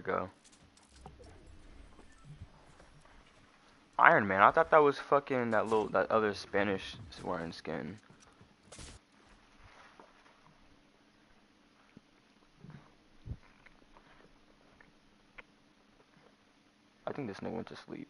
it go? Iron Man. I thought that was fucking that other Spanish wearing skin. I think this nigga went to sleep.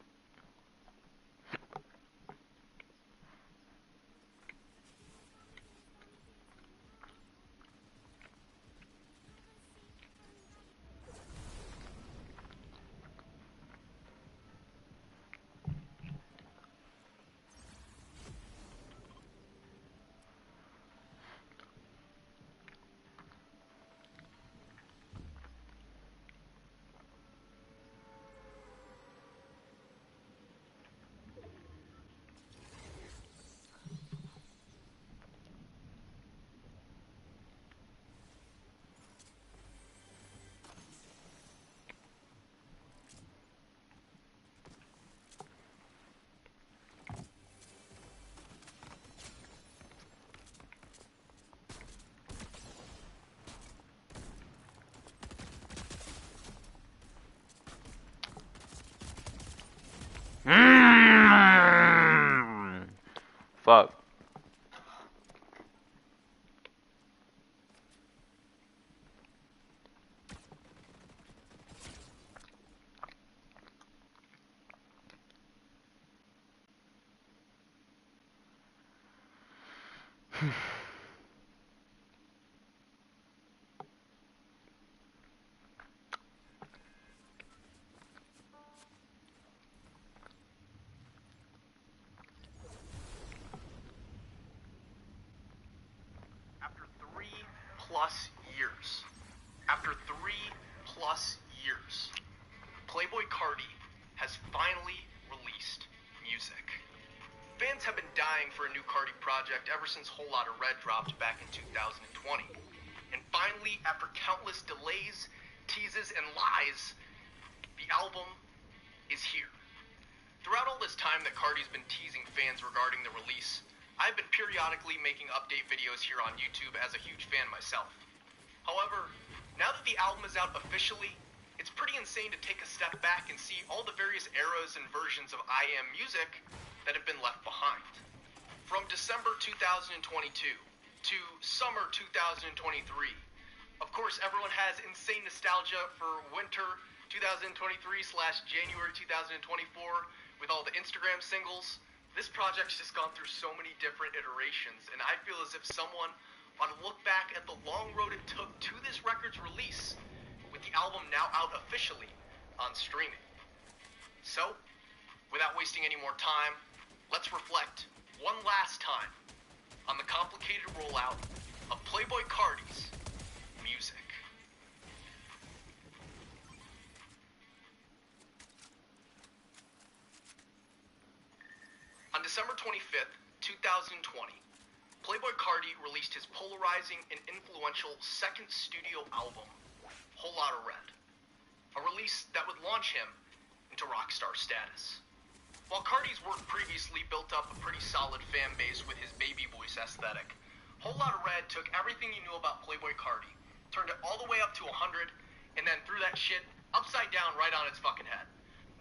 Fuck. After 3+ years, Plaboycarti has finally released music. Fans have been dying for a new Carti project ever since Whole Lotta Red dropped back in 2020. And finally, after countless delays, teases, and lies, the album is here. Throughout all this time that Carti's been teasing fans regarding the release, I've been periodically making update videos here on YouTube as a huge fan myself. However, now that the album is out officially, it's pretty insane to take a step back and see all the various eras and versions of I Am music that have been left behind. From December 2022 to summer 2023. Of course, everyone has insane nostalgia for winter 2023/January 2024 with all the Instagram singles. This project's just gone through so many different iterations, and I feel as if someone ought to look back at the long road it took to this record's release, with the album now out officially on streaming. So, without wasting any more time, let's reflect one last time on the complicated rollout of Plaboycarti's music. On December 25th, 2020, Plaboycarti released his polarizing and influential second studio album, Whole Lotta Red, a release that would launch him into rockstar status. While Carti's work previously built up a pretty solid fan base with his baby voice aesthetic, Whole Lotta Red took everything you knew about Plaboycarti, turned it all the way up to 100, and then threw that shit upside down right on its fucking head.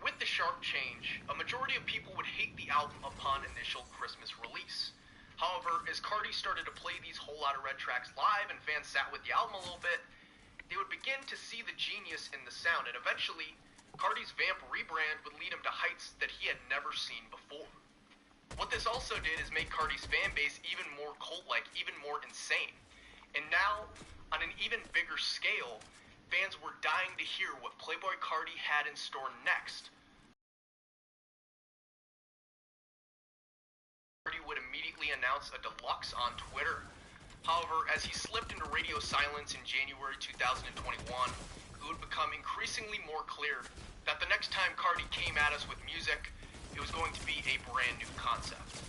With the sharp change, a majority of people would hate the album upon initial Christmas release. However, as Carti started to play these Whole Lotta Red tracks live and fans sat with the album a little bit, they would begin to see the genius in the sound, and eventually, Carti's Vamp rebrand would lead him to heights that he had never seen before. What this also did is make Carti's fan base even more cult-like, even more insane. And now, on an even bigger scale, fans were dying to hear what Plaboycarti had in store next. Carti would immediately announce a deluxe on Twitter. However, as he slipped into radio silence in January 2021, it would become increasingly more clear that the next time Carti came at us with music, it was going to be a brand new concept.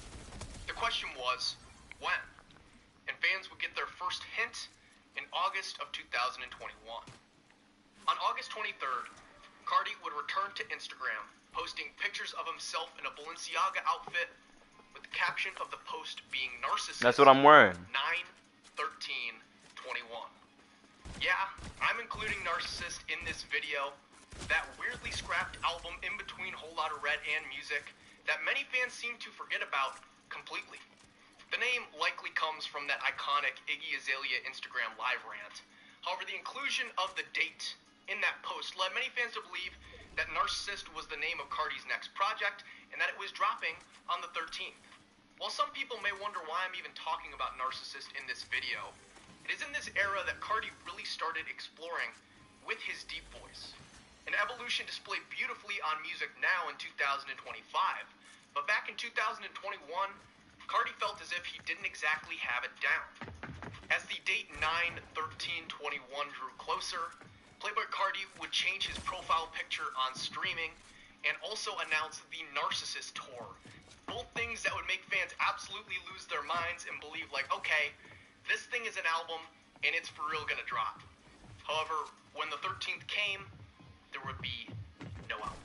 The question was, when? And fans would get their first hint in August of 2021. On August 23rd, Carti would return to Instagram, posting pictures of himself in a Balenciaga outfit, with the caption of the post being Narcissist. That's what I'm wearing. 9/13/21. Yeah, I'm including Narcissist in this video, that weirdly scrapped album in between Whole Lotta Red and Music that many fans seem to forget about completely. The name likely comes from that iconic Iggy Azalea Instagram live rant. However, the inclusion of the date in that post led many fans to believe that Narcissist was the name of Cardi's next project and that it was dropping on the 13th. While some people may wonder why I'm even talking about Narcissist in this video, it is in this era that Cardi really started exploring with his deep voice. An evolution displayed beautifully on Music Now in 2025, but back in 2021, Cardi felt as if he didn't exactly have it down. As the date 9/13/21 drew closer, Plaboycarti would change his profile picture on streaming and also announce the Narcissist Tour. Both things that would make fans absolutely lose their minds and believe like, okay, this thing is an album and it's for real gonna drop. However, when the 13th came, there would be no album.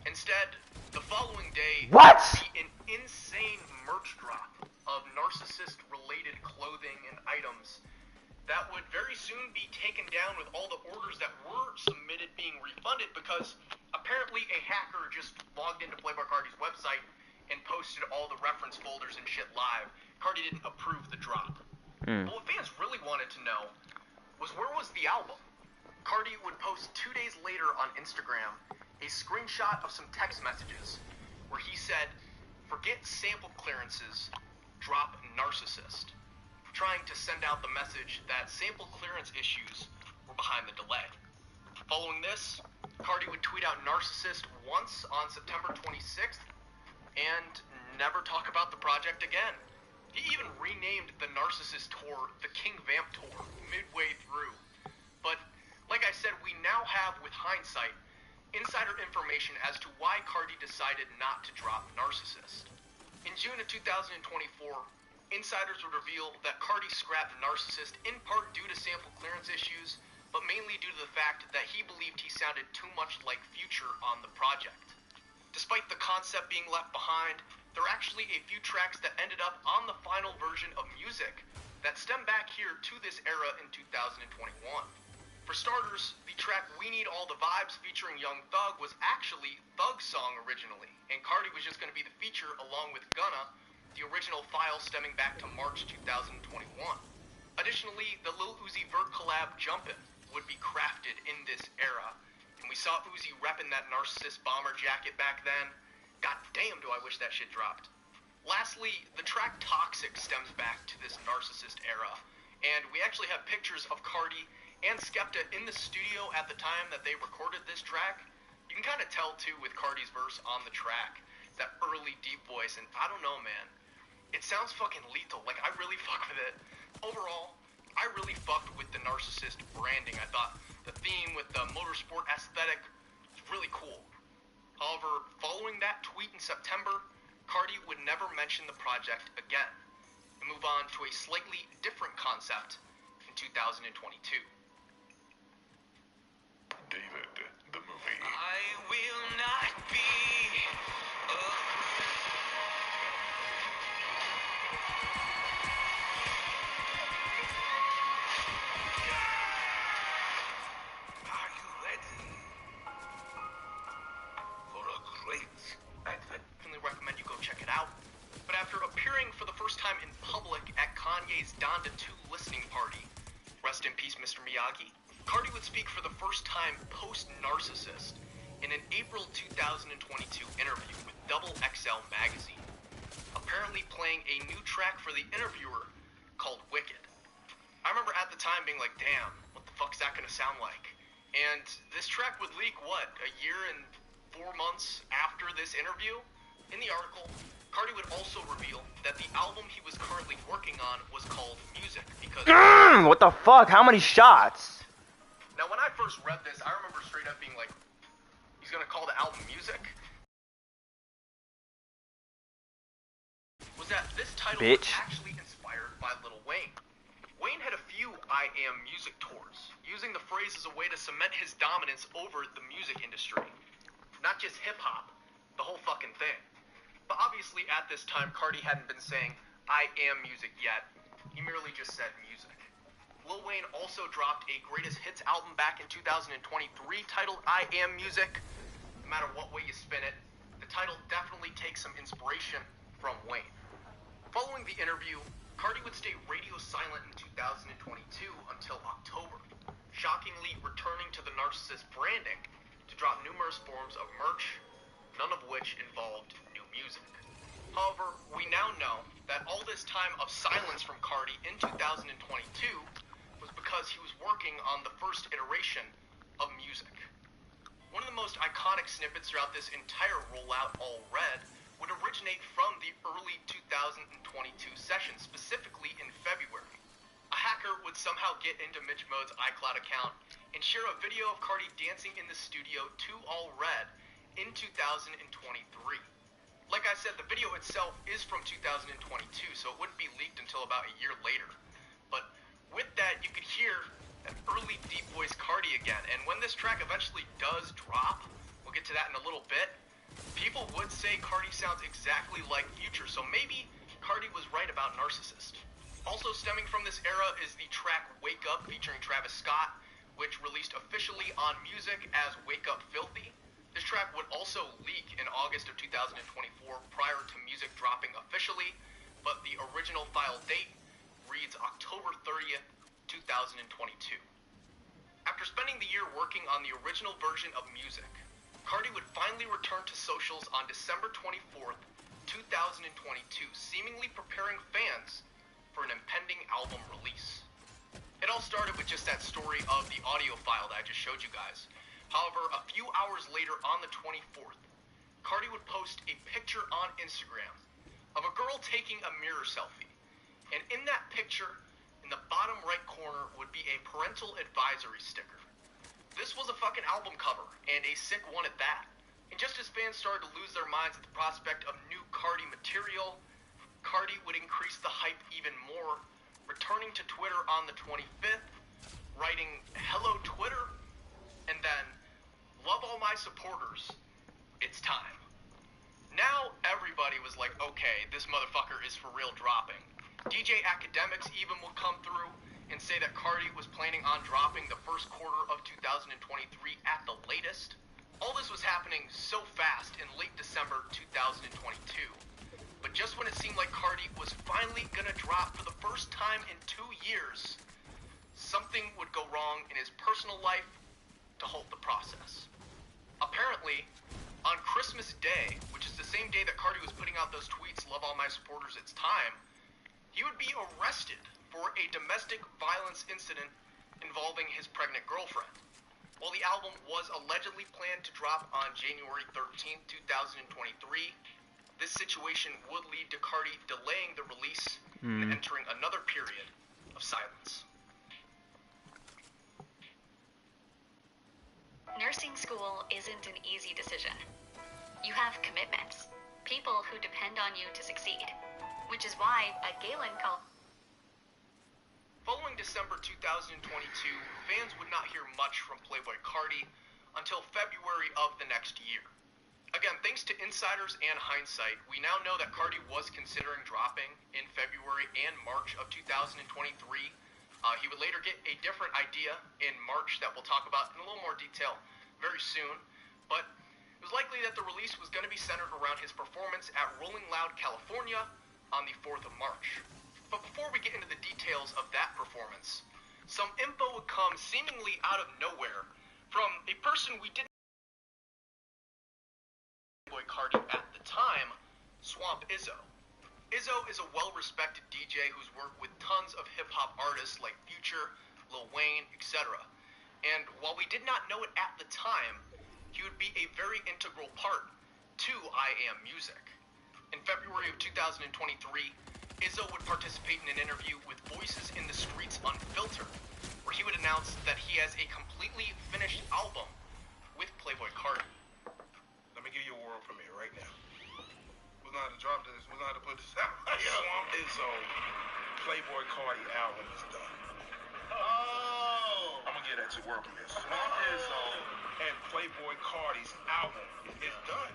Instead, the following day, What? there would be an insane merch drop of Narcissist-related clothing and items that would very soon be taken down with all the orders that were submitted being refunded because apparently a hacker just logged into Plaboycarti's website and posted all the reference folders and shit live. Cardi didn't approve the drop. But what fans really wanted to know was where was the album? Cardi would post 2 days later on Instagram a screenshot of some text messages where he said, "Forget sample clearances, drop Narcissist," trying to send out the message that sample clearance issues were behind the delay. Following this, Cardi would tweet out Narcissist once on September 26th and never talk about the project again. He even renamed the Narcissist Tour the King Vamp Tour midway through. But like I said, we now have, with hindsight, insider information as to why Cardi decided not to drop Narcissist. In June of 2024, insiders would reveal that Cardi scrapped Narcissist in part due to sample clearance issues, but mainly due to the fact that he believed he sounded too much like Future on the project. Despite the concept being left behind, there are actually a few tracks that ended up on the final version of Music that stem back here to this era in 2021. For starters, the track We Need All the Vibes featuring Young Thug was actually Thug's song originally, and Cardi was just going to be the feature along with Gunna, the original file stemming back to March 2021. Additionally, the Lil Uzi Vert collab Jumpin' would be crafted in this era, and we saw Uzi repping that Narcissist bomber jacket back then. God damn, do I wish that shit dropped. Lastly, the track Toxic stems back to this Narcissist era, and we actually have pictures of Cardi and Skepta in the studio at the time that they recorded this track. You can kind of tell too with Cardi's verse on the track, that early deep voice, and I don't know, man. It sounds fucking lethal. Like, I really fuck with it. Overall, I really fucked with the Narcissist branding. I thought the theme with the motorsport aesthetic was really cool. However, following that tweet in September, Cardi would never mention the project again and move on to a slightly different concept in 2022. David, the movie. I will not be Are you ready for a great adventure? definitely recommend you go check it out. But after appearing for the first time in public at Kanye's Donda 2 listening party, rest in peace Mr. Miyagi, Cardi would speak for the first time post-Narcissist in an April 2022 interview with Double XL magazine, apparently playing a new track for the interviewer called Wicked. I remember at the time being like, damn, what the fuck's that gonna sound like? And this track would leak, what, a year and 4 months after this interview? In the article, Cardi would also reveal that the album he was currently working on was called Music because... What the fuck? How many shots? Now, when I first read this, I remember straight up being like, he's gonna call the album Music? Was that this title was actually inspired by Lil Wayne. Wayne had a few I Am Music tours, using the phrase as a way to cement his dominance over the music industry. Not just hip-hop, the whole fucking thing. But obviously at this time, Cardi hadn't been saying, I am music yet. He merely just said music. Lil Wayne also dropped a greatest hits album back in 2023 titled I Am Music. No matter what way you spin it, the title definitely takes some inspiration from Wayne. Following the interview, Cardi would stay radio silent in 2022 until October, shockingly returning to the Narcissist branding to drop numerous forms of merch, none of which involved new music. However, we now know that all this time of silence from Cardi in 2022 was because he was working on the first iteration of music. One of the most iconic snippets throughout this entire rollout, All Red, would originate from the early 2022 session, specifically in February. A hacker would somehow get into Mitch Mode's iCloud account and share a video of Cardi dancing in the studio to All Red in 2023. Like I said, the video itself is from 2022, so it wouldn't be leaked until about a year later. But with that, you could hear an early deep voice Cardi again, and when this track eventually does drop, we'll get to that in a little bit, people would say Cardi sounds exactly like Future, so maybe Cardi was right about Narcissist. Also stemming from this era is the track Wake Up featuring Travis Scott, which released officially on music as Wake Up Filthy. This track would also leak in August of 2024 prior to music dropping officially, but the original file date reads October 30th, 2022. After spending the year working on the original version of music, Cardi would finally return to socials on December 24th, 2022, seemingly preparing fans for an impending album release. It all started with just that story of the audio file that I just showed you guys. However, a few hours later on the 24th, Cardi would post a picture on Instagram of a girl taking a mirror selfie. And in that picture, in the bottom right corner, would be a parental advisory sticker. This was a fucking album cover, and a sick one at that. And just as fans started to lose their minds at the prospect of new Cardi material, Cardi would increase the hype even more, returning to Twitter on the 25th, writing, "Hello Twitter," and then, "Love all my supporters, it's time." Now everybody was like, okay, this motherfucker is for real dropping. DJ Academics even would come through and say that Cardi was planning on dropping the first quarter of 2023 at the latest. All this was happening so fast in late December 2022. But just when it seemed like Cardi was finally gonna drop for the first time in 2 years, something would go wrong in his personal life to halt the process. Apparently, on Christmas Day, which is the same day that Cardi was putting out those tweets, "Love all my supporters, it's time," he would be arrested for a domestic violence incident involving his pregnant girlfriend. While the album was allegedly planned to drop on January 13th, 2023, this situation would lead to Cardi delaying the release and entering another period of silence. Nursing school isn't an easy decision. You have commitments, people who depend on you to succeed, which is why at Galen College. Following December 2022, fans would not hear much from Playboi Carti until February of the next year. Again, thanks to insiders and hindsight, we now know that Carti was considering dropping in February and March of 2023. He would later get a different idea in March that we'll talk about in a little more detail very soon, but it was likely that the release was going to be centered around his performance at Rolling Loud, California on the 4th of March. But before we get into the details of that performance, some info would come seemingly out of nowhere from a person we didn't know Playboi Carti at the time, Swamp Izzo. Izzo is a well-respected DJ who's worked with tons of hip-hop artists like Future, Lil Wayne, etc. And while we did not know it at the time, he would be a very integral part to I Am Music. In February of 2023, Izzo would participate in an interview with Voices in the Streets Unfiltered, where he would announce that he has a completely finished album with Playboi Carti. Let me give you a world premiere right now. We know how to drop this. We know how to put this out. Swamp Izzo, Playboi Carti album is done. Oh! I'm gonna get that to world premiere. Swamp Izzo and Playboi Carti's album is done.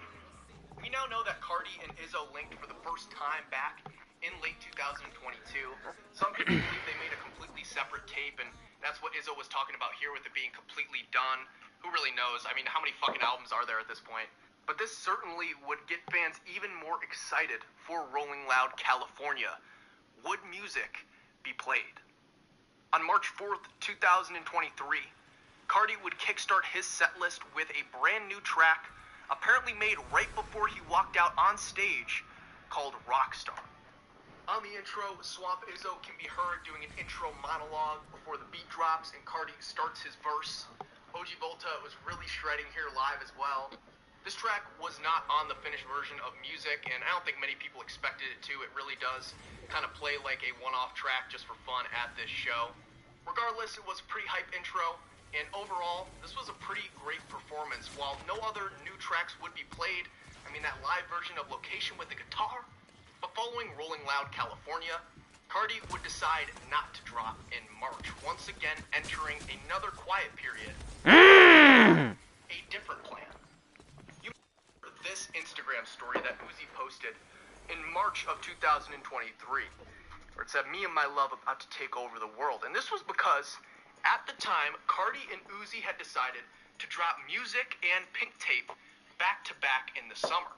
We now know that Carti and Izzo linked for the first time back in late 2022. Some people believe they made a completely separate tape, and that's what Izzo was talking about here with it being completely done. Who really knows? I mean, how many fucking albums are there at this point? But this certainly would get fans even more excited for Rolling Loud California. Would music be played? On March 4th, 2023, Cardi would kickstart his setlist with a brand new track, apparently made right before he walked out on stage, called Rockstar. On the intro, Swamp Izzo can be heard doing an intro monologue before the beat drops and Cardi starts his verse. OG Volta was really shredding here live as well. This track was not on the finished version of music, and I don't think many people expected it to. It really does kind of play like a one-off track just for fun at this show. Regardless, it was a pretty hype intro, and overall, this was a pretty great performance. While no other new tracks would be played, I mean that live version of Location with the guitar, but following Rolling Loud California, Cardi would decide not to drop in March, once again entering another quiet period. A different plan. You remember this Instagram story that Uzi posted in March of 2023, where it said, "Me and my love about to take over the world." And this was because, at the time, Cardi and Uzi had decided to drop music and Pink Tape back to back in the summer.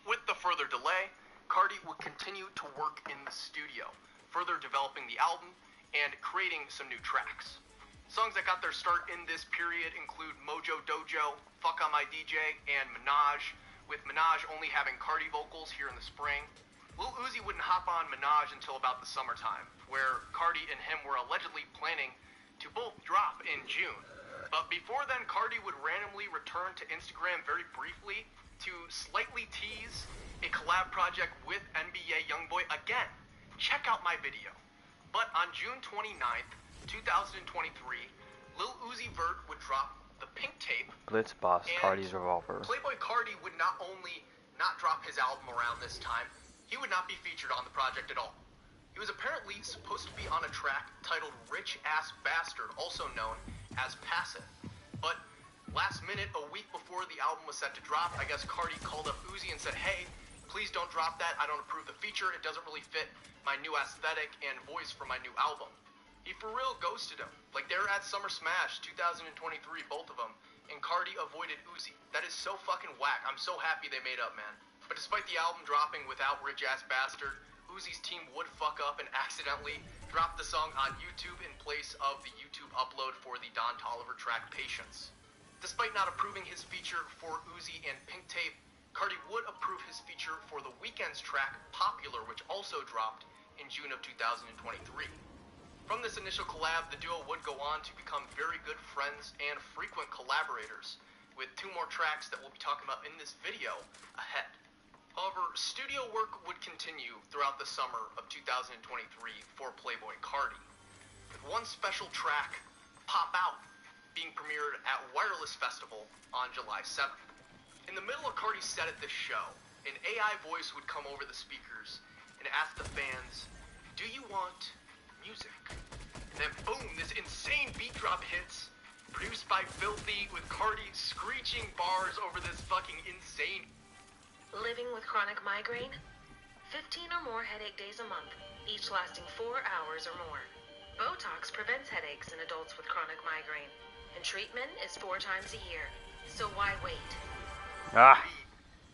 With the further delay, Cardi would continue to work in the studio, further developing the album and creating some new tracks. Songs that got their start in this period include Mojo Dojo, Fuck On My DJ, and Minaj, with Minaj only having Cardi vocals here in the spring. Lil Uzi wouldn't hop on Minaj until about the summertime, where Cardi and him were allegedly planning to both drop in June. But before then, Cardi would randomly return to Instagram very briefly to slightly tease a collab project with NBA Youngboy again. Check out my video. But on June 29th, 2023, Lil Uzi Vert would drop the Pink Tape. Blitz Boss, and Cardi's Revolver. Playboi Carti would not only not drop his album around this time, he would not be featured on the project at all. He was apparently supposed to be on a track titled Rich Ass Bastard, also known as Passive. But last minute, a week before the album was set to drop, I guess Cardi called up Uzi and said, "Hey, please don't drop that. I don't approve the feature. It doesn't really fit my new aesthetic and voice for my new album." He for real ghosted him. Like, they're at Summer Smash 2023, both of them, and Cardi avoided Uzi. That is so fucking whack. I'm so happy they made up, man. But despite the album dropping without Rich Ass Bastard, Uzi's team would fuck up and accidentally drop the song on YouTube in place of the YouTube upload for the Don Toliver track Patience. Despite not approving his feature for Uzi and Pink Tape, Cardi would approve his feature for the Weeknd's track Popular, which also dropped in June of 2023. From this initial collab, the duo would go on to become very good friends and frequent collaborators, with 2 more tracks that we'll be talking about in this video ahead. However, studio work would continue throughout the summer of 2023 for Playboi Carti, with one special track, Pop Out, being premiered at Wireless Festival on July 7th. In the middle of Cardi's set at this show, an AI voice would come over the speakers and ask the fans, "Do you want music?" And then boom, this insane beat drop hits, produced by Filthy, with Cardi screeching bars over this fucking insane. Living with chronic migraine? 15 or more headache days a month, each lasting 4 hours or more. Botox prevents headaches in adults with chronic migraine, and treatment is 4 times a year. So why wait?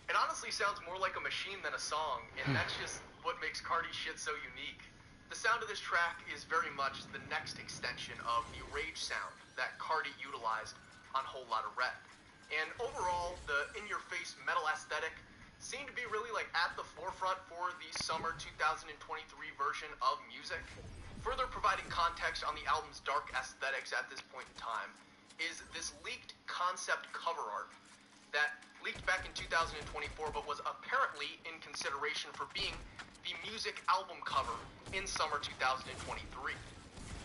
It honestly sounds more like a machine than a song, and that's just what makes Cardi's shit so unique. The sound of this track is very much the next extension of the rage sound that Cardi utilized on Whole Lotta Red. And overall, the in-your-face metal aesthetic seemed to be really like at the forefront for the summer 2023 version of music. Further providing context on the album's dark aesthetics at this point in time is this leaked concept cover art that leaked back in 2024 but was apparently in consideration for being the music album cover in summer 2023.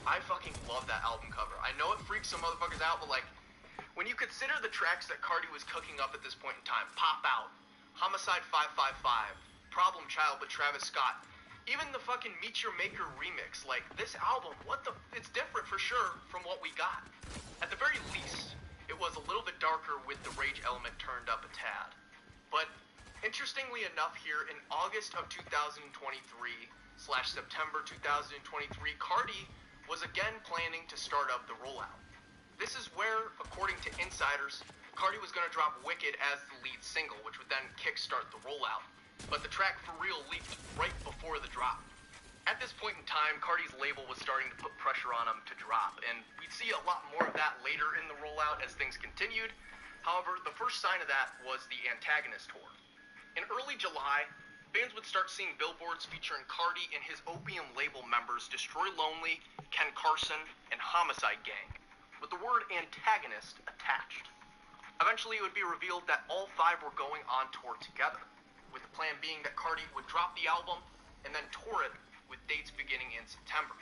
I fucking love that album cover. I know it freaks some motherfuckers out, but like, when you consider the tracks that Cardi was cooking up at this point in time, Pop Out, Homicide 555, Problem Child with Travis Scott, even the fucking Meet Your Maker remix, like, this album, it's different for sure from what we got. At the very least, it was a little bit darker with the rage element turned up a tad. But Interestingly enough, here in August of 2023/September 2023, Cardi was again planning to start up the rollout. This is where, according to insiders, Cardi was going to drop Wicked as the lead single, which would then kickstart the rollout. But the track For Real leaked right before the drop. At this point in time, Cardi's label was starting to put pressure on him to drop, and we'd see a lot more of that later in the rollout as things continued. However, the first sign of that was the Antagonist tour. In early July, fans would start seeing billboards featuring Cardi and his Opium label members Destroy Lonely, Ken Carson, and Homicide Gang, with the word Antagonist attached. Eventually, it would be revealed that all five were going on tour together, with the plan being that Cardi would drop the album and then tour it with dates beginning in September.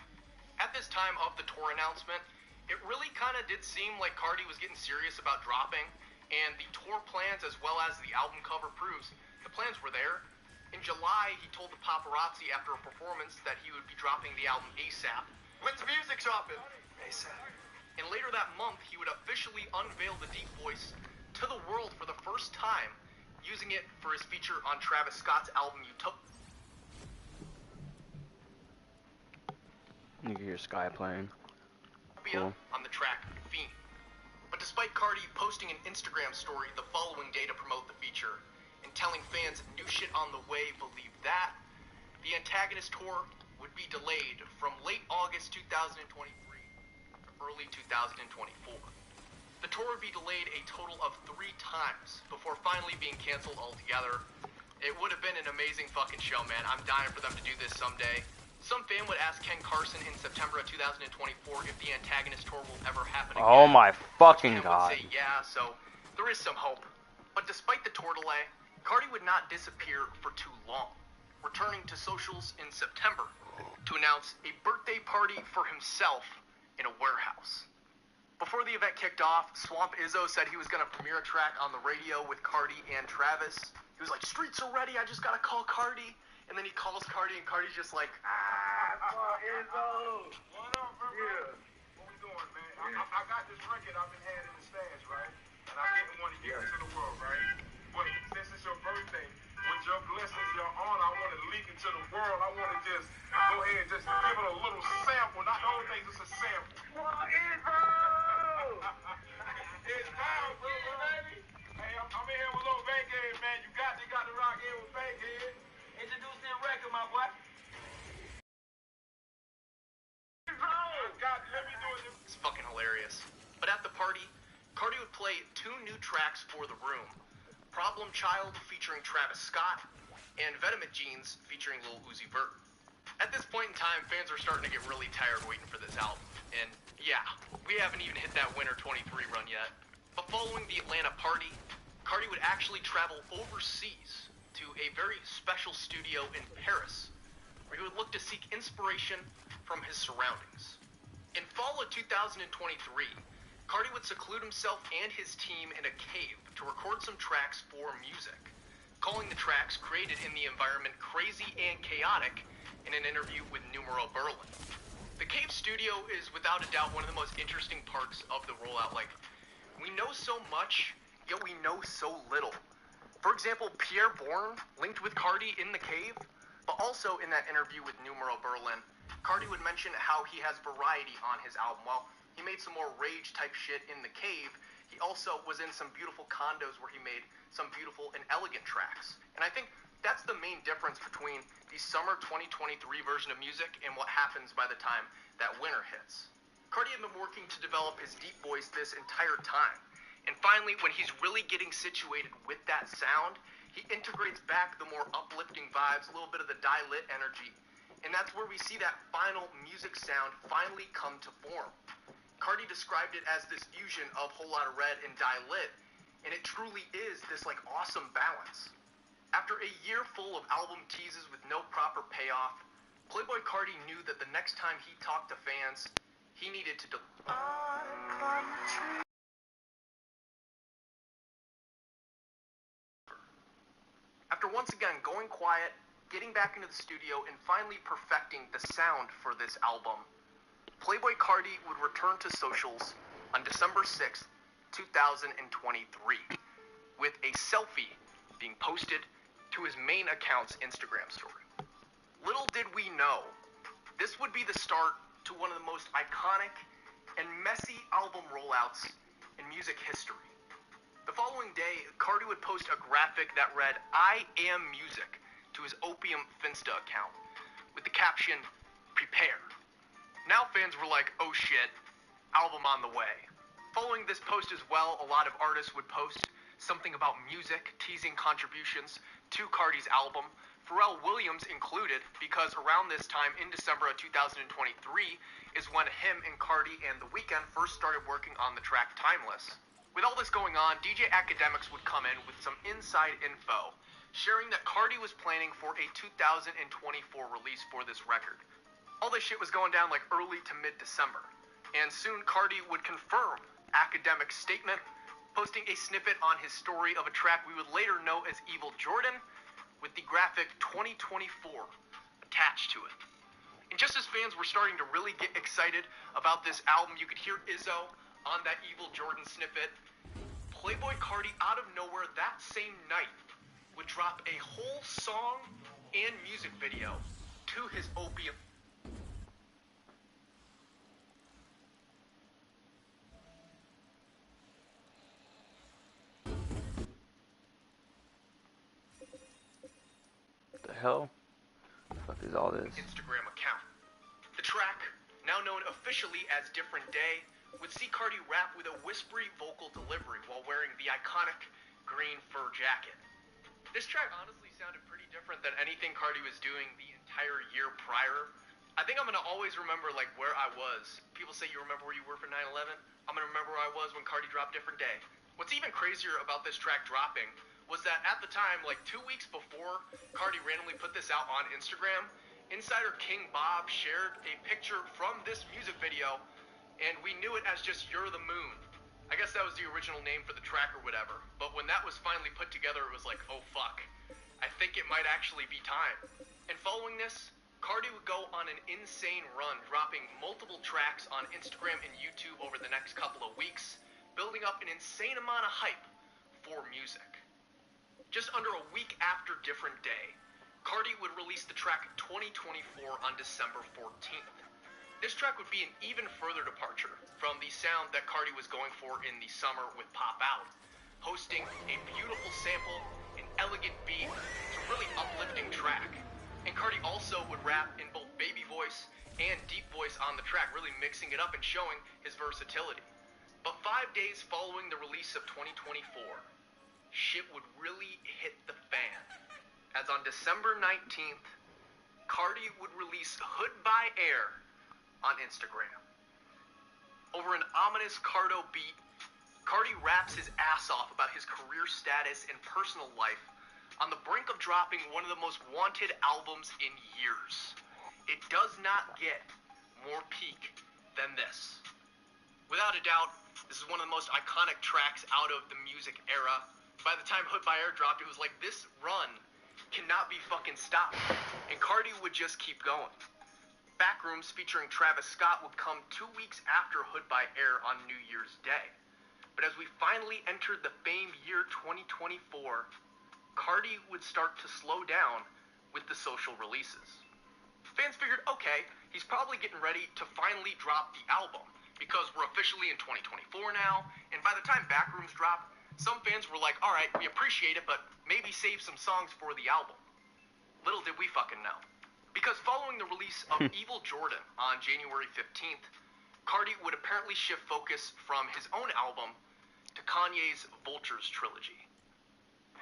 At this time of the tour announcement, it really kind of did seem like Cardi was getting serious about dropping, and the tour plans as well as the album cover proves the plans were there. In July, he told the paparazzi after a performance that he would be dropping the album ASAP. When's the music dropping? ASAP. And later that month, he would officially unveil the Deep Voice to the world for the first time, using it for his feature on Travis Scott's album Utopia. You can hear Sky playing. Cool. On the track Fiend. But despite Cardi posting an Instagram story the following day to promote the feature and telling fans new shit on the way, believe that, the Antagonist tour would be delayed from late August 2023 to early 2024. The tour would be delayed a total of 3 times before finally being canceled altogether. It would have been an amazing fucking show, man. I'm dying for them to do this someday. Some fan would ask Ken Carson in September of 2024 if the Antagonist tour will ever happen again. Oh my fucking Ken god. would say yeah, so there is some hope. But despite the tour delay, Cardi would not disappear for too long, returning to socials in September to announce a birthday party for himself in a warehouse. Before the event kicked off, Swamp Izzo said he was going to premiere a track on the radio with Cardi and Travis. He was like, "Streets are ready, I just gotta call Cardi." And then he calls Cardi, and Cardi's just like, Izzo. What up, bro? Yeah. What we doing, man? I got this record I've been having in the stash, right? And I didn't want to give it to the world, right? But since it's your birthday, with your blessings, your honor, I want to leak it to the world. I want to just go ahead and just give it a little sample. Not the whole thing, just a sample. What is It's time, bro, baby. Hey, I'm in here with little Bankhead, man. You got to rock in with Bankhead. Introduce the record, my boy. it's fucking hilarious. But at the party, Cardi would play 2 new tracks for the room. Problem Child featuring Travis Scott, and Venomous Jeans featuring Lil Uzi Vert. At this point in time, fans are starting to get really tired waiting for this album. And yeah, we haven't even hit that Winter 23 run yet. But following the Atlanta party, Cardi would actually travel overseas to a very special studio in Paris, where he would look to seek inspiration from his surroundings. In fall of 2023, Cardi would seclude himself and his team in a cave to record some tracks for music, calling the tracks created in the environment crazy and chaotic in an interview with Numero Berlin. The cave studio is without a doubt one of the most interesting parts of the rollout. Like, we know so much, yet we know so little. For example, Pierre Bourne linked with Cardi in the cave, but also in that interview with Numero Berlin, Cardi would mention how he has variety on his album. While he made some more rage type shit in the cave, he also was in some beautiful condos where he made some beautiful and elegant tracks. And I think that's the main difference between the summer 2023 version of music and what happens by the time that winter hits. Cardi had been working to develop his deep voice this entire time. And finally, when he's really getting situated with that sound, he integrates back the more uplifting vibes, a little bit of the Die Lit energy. And that's where we see that final music sound finally come to form. Cardi described it as this fusion of Whole Lotta Red and Die Lit, and it truly is this like awesome balance. After a year full of album teases with no proper payoff, Plaboycarti knew that the next time he talked to fans, he needed to After once again going quiet, getting back into the studio, and finally perfecting the sound for this album, Plaboycarti would return to socials on December 6th, 2023, with a selfie being posted to his main account's Instagram story. Little did we know, this would be the start to one of the most iconic and messy album rollouts in music history. The following day, Cardi would post a graphic that read, "I am music," to his Opium Finsta account, with the caption, "Prepare." Now fans were like, oh shit, album on the way. Following this post as well, a lot of artists would post something about music, teasing contributions to Cardi's album, Pharrell Williams included, because around this time in December of 2023 is when him and Cardi and The Weeknd first started working on the track Timeless. With all this going on, DJ Academics would come in with some inside info, sharing that Cardi was planning for a 2024 release for this record. All this shit was going down like early to mid-December, and soon Cardi would confirm Academic's statement, posting a snippet on his story of a track we would later know as Evil Jordan, with the graphic 2024 attached to it. And just as fans were starting to really get excited about this album, you could hear Izzo on that Evil Jordan snippet. Plaboycarti out of nowhere that same night would drop a whole song and music video to his Opium. What the hell? The fuck is all this? Instagram account. The track, now known officially as Different Day, would see Cardi rap with a whispery vocal delivery while wearing the iconic green fur jacket. This track honestly sounded pretty different than anything Cardi was doing the entire year prior. I think I'm gonna always remember like where I was. People say you remember where you were for 9/11. I'm gonna remember where I was when Cardi dropped Different Day. What's even crazier about this track dropping was that at the time, like 2 weeks before Cardi randomly put this out on Instagram, insider King Bob shared a picture from this music video, and we knew it as just You're the Moon. I guess that was the original name for the track or whatever, but when that was finally put together, it was like, oh fuck, I think it might actually be time. And following this, Cardi would go on an insane run, dropping multiple tracks on Instagram and YouTube over the next couple of weeks, building up an insane amount of hype for music. Just under a week after Different Day, Cardi would release the track 2024 on December 14th. This track would be an even further departure from the sound that Cardi was going for in the summer with Pop Out, hosting a beautiful sample, an elegant beat, it's a really uplifting track. And Cardi also would rap in both baby voice and deep voice on the track, really mixing it up and showing his versatility. But 5 days following the release of 2024, shit would really hit the fan, as on December 19th, Cardi would release Hood by Air on Instagram. Over an ominous Cardo beat, Cardi raps his ass off about his career status and personal life on the brink of dropping one of the most wanted albums in years. It does not get more peak than this. Without a doubt, this is one of the most iconic tracks out of the music era. By the time Hood by Air dropped, it was like, this run cannot be fucking stopped. And Cardi would just keep going. Backrooms featuring Travis Scott would come 2 weeks after Hood by Air on New Year's Day. But as we finally entered the famed year 2024, Cardi would start to slow down with the social releases. Fans figured, okay, he's probably getting ready to finally drop the album, because we're officially in 2024 now, and by the time Backrooms dropped, some fans were like, alright, we appreciate it, but maybe save some songs for the album. Little did we fucking know. Because following the release of Evil Jordan on January 15th, Cardi would apparently shift focus from his own album to Kanye's Vultures trilogy.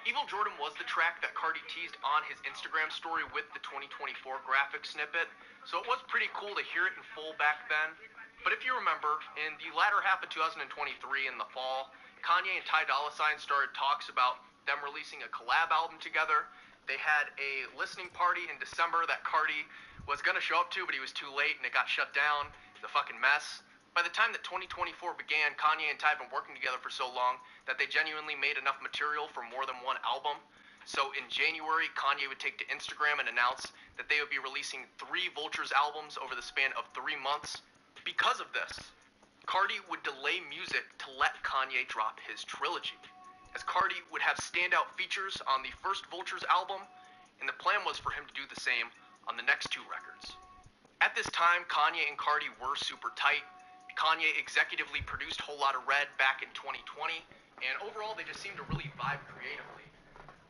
Evil Jordan was the track that Cardi teased on his Instagram story with the 2024 graphic snippet, so it was pretty cool to hear it in full back then. But if you remember, in the latter half of 2023 in the fall, Kanye and Ty Dolla $ign started talks about them releasing a collab album together. They had a listening party in December that Cardi was going to show up to, but he was too late and it got shut down. It's a fucking mess. By the time that 2024 began, Kanye and Ty had been working together for so long that they genuinely made enough material for more than one album. So in January, Kanye would take to Instagram and announce that they would be releasing 3 Vultures albums over the span of 3 months. Because of this, Cardi would delay music to let Kanye drop his trilogy. as Cardi would have standout features on the first Vultures album, and the plan was for him to do the same on the next 2 records. At this time, Kanye and Cardi were super tight. Kanye executively produced Whole Lotta Red back in 2020, and overall they just seemed to really vibe creatively.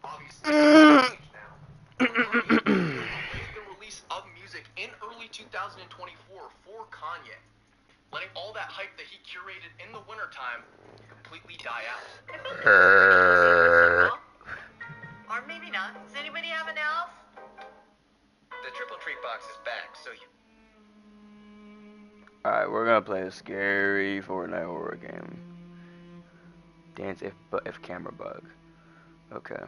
Obviously, it's changed now. Delayed the release of music in early 2024 for Kanye, letting all that hype that he curated in the wintertime completely die out. Or maybe not. Does anybody have an elf? The triple treat box is back, so you... Alright, we're gonna play a scary Fortnite horror game. Dance if camera bug. Okay.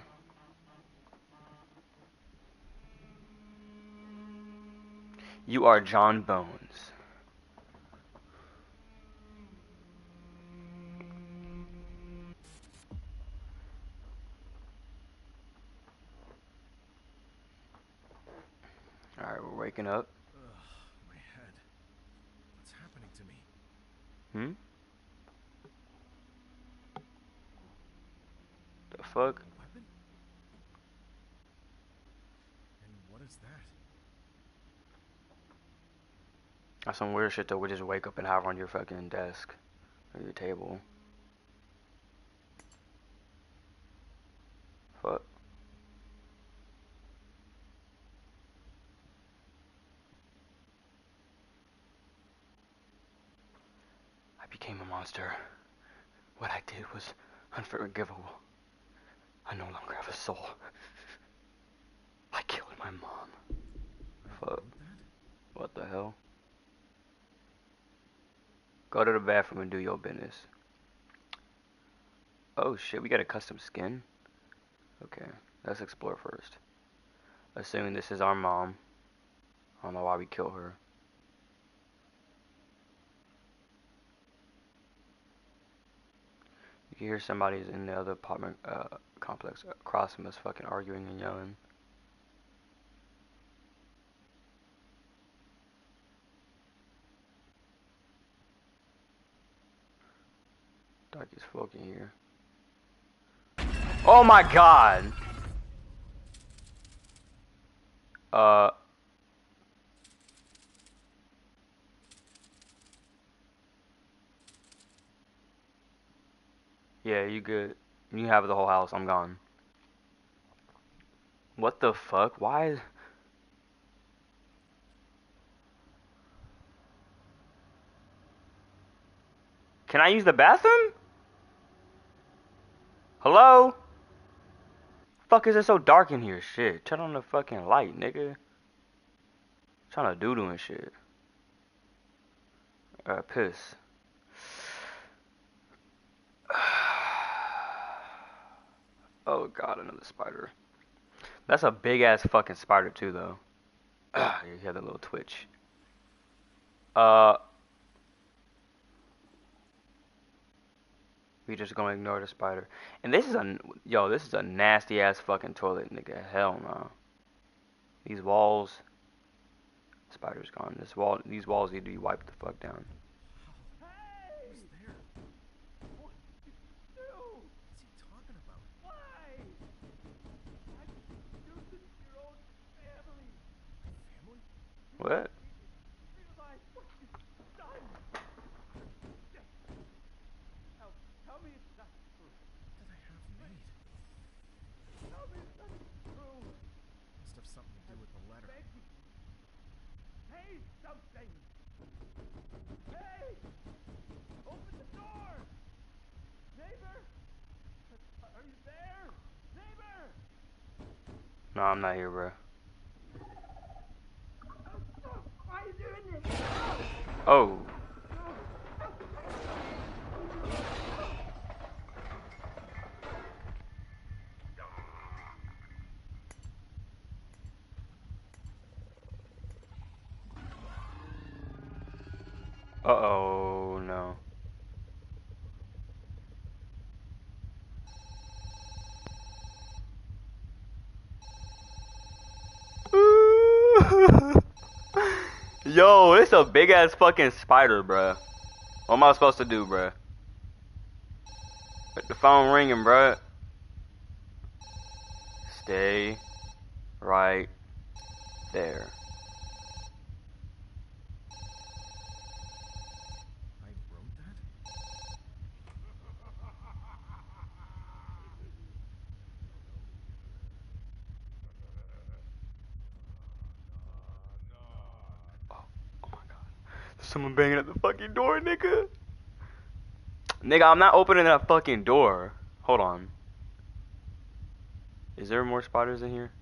You are John Bones. Alright, we're waking up. Ugh, my head. What's happening to me? Hmm? The fuck? A weapon? And what is that? That's some weird shit that would just wake up and have on your fucking desk or your table. Fuck. I became a monster. What I did was unforgivable. I no longer have a soul. I killed my mom. Fuck. What the hell? Go to the bathroom and do your business. Oh shit, we got a custom skin? Okay, let's explore first. Assuming this is our mom. I don't know why we killed her. You can hear somebody's in the other apartment complex across from us fucking arguing and yelling. Dark as fuck in here. Oh my god! Yeah, you good. You have the whole house, I'm gone. What the fuck? Why? Can I use the bathroom? Hello? Fuck is it so dark in here? Shit. Turn on the fucking light, nigga. Trying to doo-doo and shit. Piss. Oh god, another spider. That's a big ass fucking spider too, though. You hear the little twitch. We just gonna ignore the spider. And this is this is a nasty ass fucking toilet, nigga. Hell no. These walls. Spider's gone. These walls need to be wiped the fuck down. Who's there? What did you do? What's he talking about? Why? Why did you do this to your own family? Family? What? Realize what you've done. Tell me it's not true. What did I have made? Tell me it's not true. Must have something to do with the letter. Beg you. Say something. Hey! Open the door! Neighbor? Are you there? Neighbor! No, I'm not here, bro. Why are you doing this? Oh. Uh-oh, no. Yo, it's a big ass fucking spider, bruh. What am I supposed to do, bruh? The phone ringing, bruh. Stay right there. I wrote that? Oh my god. There's someone banging at the fucking door, nigga. Nigga, I'm not opening that fucking door. Hold on. Is there more spiders in here?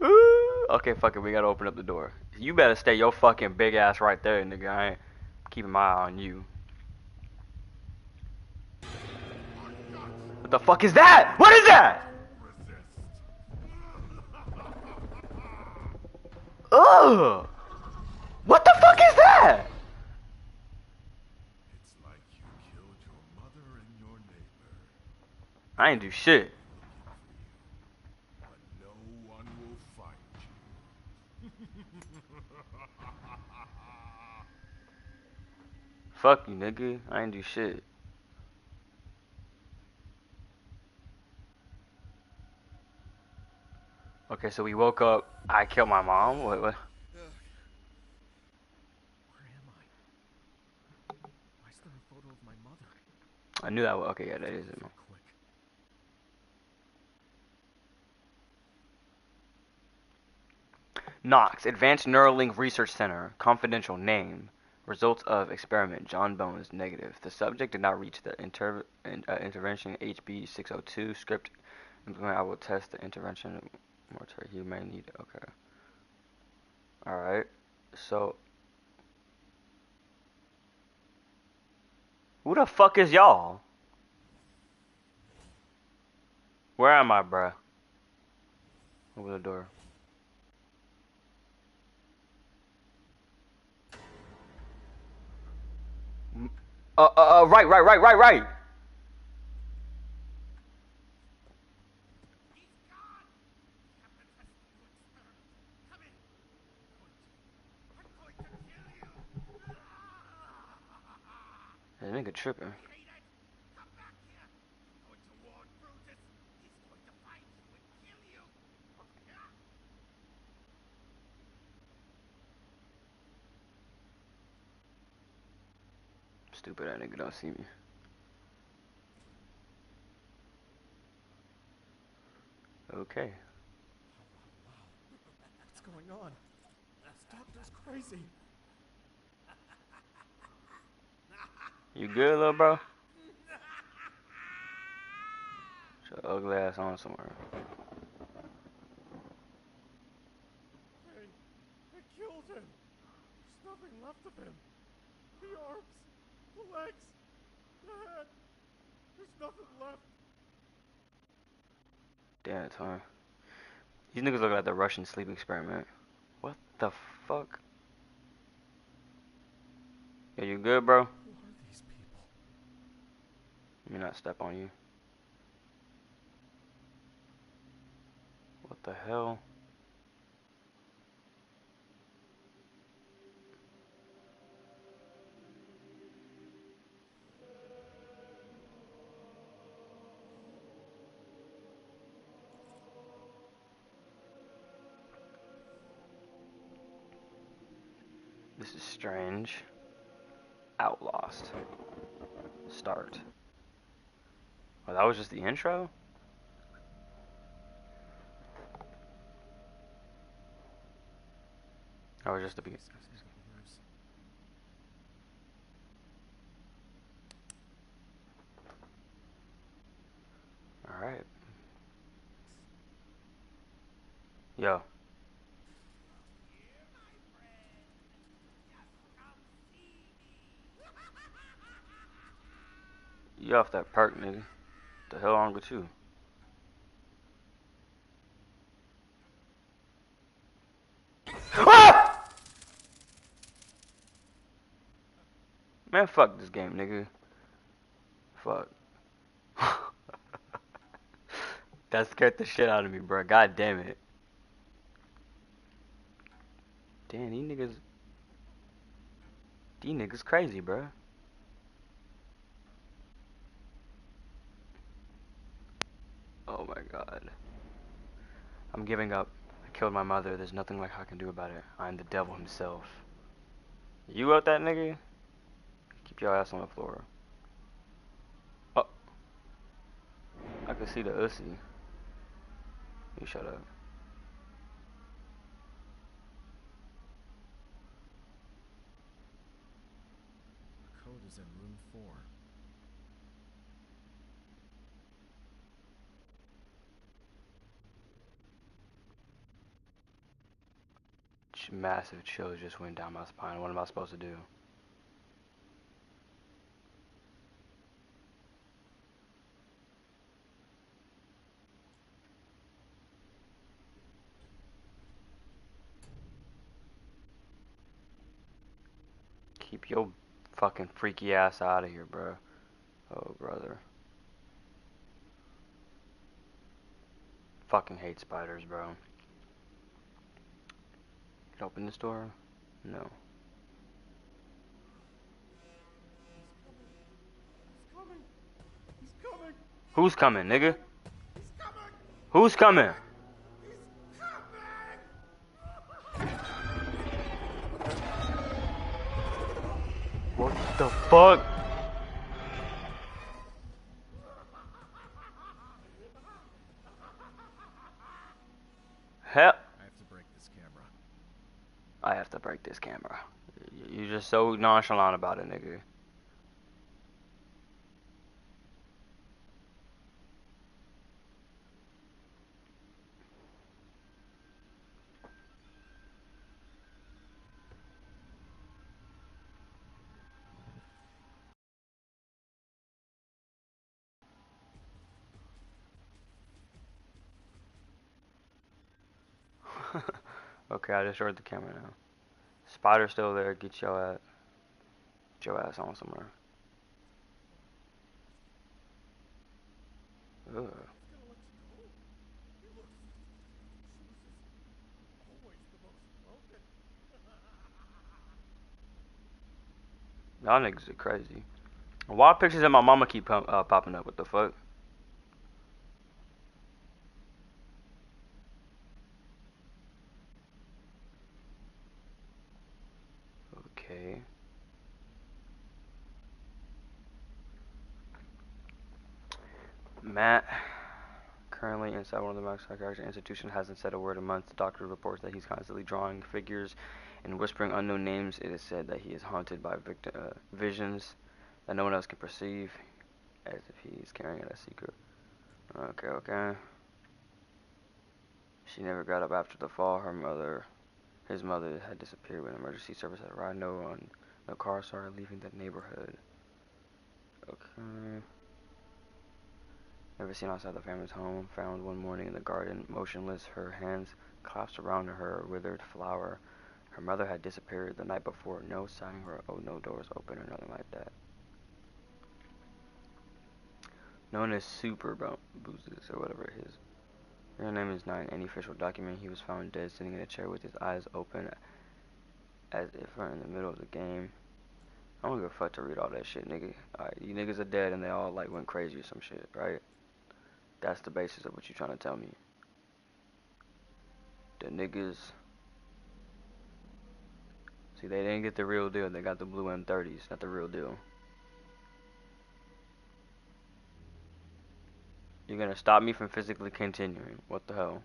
Ooh. Okay, fuck it. We gotta open up the door. You better stay your fucking big ass right there, nigga. I ain't keeping my eye on you. What the fuck is that? What is that? Ugh! What the fuck is that? It's like you killed your mother and your neighbor. I ain't do shit. But no one will find you. Fuck you, nigga. I ain't do shit. Okay, so we woke up. I killed my mom. What? Where am I? Why is there a photo of my mother? I knew that. Okay, yeah, that is it. Quick. Knox, Advanced Neuralink Research Center, confidential name. Results of experiment, John Bones, negative. The subject did not reach the intervention HB602 script. Implement, I will test the intervention. Mortar, he may need, okay. Alright, so. Who the fuck is y'all? Where am I, bruh? Open the door. Right. That nigga tripping. Stupid that nigga don't see me. Okay. What's going on? This doctor's crazy. You good, little bro? Shut your ugly ass on somewhere. They killed him. There's nothing left of him. The arms, the legs, the head. There's nothing left. Damn it, huh? These niggas looking at the Russian sleep experiment. What the fuck? Yeah, you good, bro? Who are these people? Let me not step on you. What the hell? This is strange. Outlost. Start. Oh, that was just the intro? That was just the beginning. Alright. Yo. You off that perk, nigga. The hell wrong with you? Ah! Man, fuck this game, nigga. Fuck. That scared the shit out of me, bro. God damn it. Damn, these niggas crazy, bro. Oh my god. I'm giving up. I killed my mother. There's nothing like I can do about it. I'm the devil himself. You out that nigga? Keep your ass on the floor. Oh. I can see the ussy. You shut up. The code is in room 4. Massive chill just went down my spine. What am I supposed to do? Keep your fucking freaky ass out of here, bro. Oh, brother. Fucking hate spiders, bro. Can I open this door? No. He's coming. He's coming. Who's coming, nigga? He's coming. Who's coming? He's coming. What the fuck? Hell. I have to break this camera. I have to break this camera. You're just so nonchalant about it, nigga. Okay, I destroyed the camera now. Spider's still there. Get your ass on somewhere. Ugh. He's gonna let you go. He looks. Shoes is always the most broken. Y'all niggas are crazy. Why pictures of my mama keep popping up? What the fuck? Okay. Matt, currently inside one of the max psychiatric institutions, hasn't said a word in months. The doctor reports that he's constantly drawing figures and whispering unknown names. It is said that he is haunted by visions that no one else can perceive, as if he is carrying a secret. Okay, okay. She never got up after the fall. His mother, had disappeared when emergency service had arrived. No car saw her leaving the neighborhood. Okay. Never seen outside the family's home. Found one morning in the garden, motionless, her hands clasped around her withered flower. Her mother had disappeared the night before. No sign no doors open or nothing like that. Known as Super Boozes or whatever it is. Her name is not in any official document. He was found dead, sitting in a chair with his eyes open, as if we're in the middle of the game. I don't give a fuck to read all that shit, nigga. Alright, you niggas are dead and they all like went crazy or some shit, right? That's the basis of what you trying to tell me. The niggas, see, they didn't get the real deal. They got the blue M30s, not the real deal. You're gonna stop me from physically continuing. What the hell?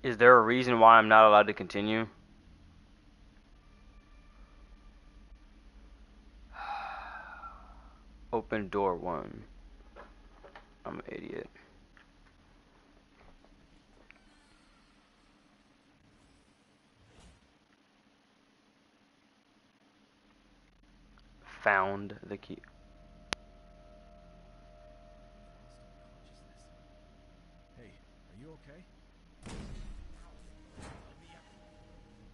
Is there a reason why I'm not allowed to continue? Open door 1. I'm an idiot. found the key. Hey, are you okay?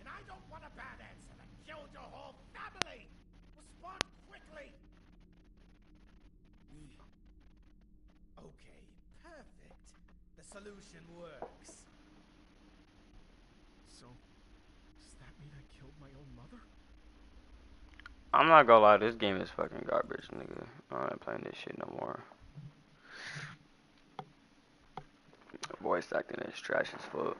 And I don't want a bad answer that killed your whole family! Respond quickly! Okay, perfect. The solution works. So, does that mean I killed my own mother? I'm not gonna lie, this game is fucking garbage, nigga. I'm not playing this shit no more. Voice acting is trash as fuck.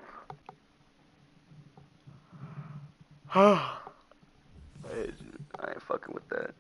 I ain't fucking with that.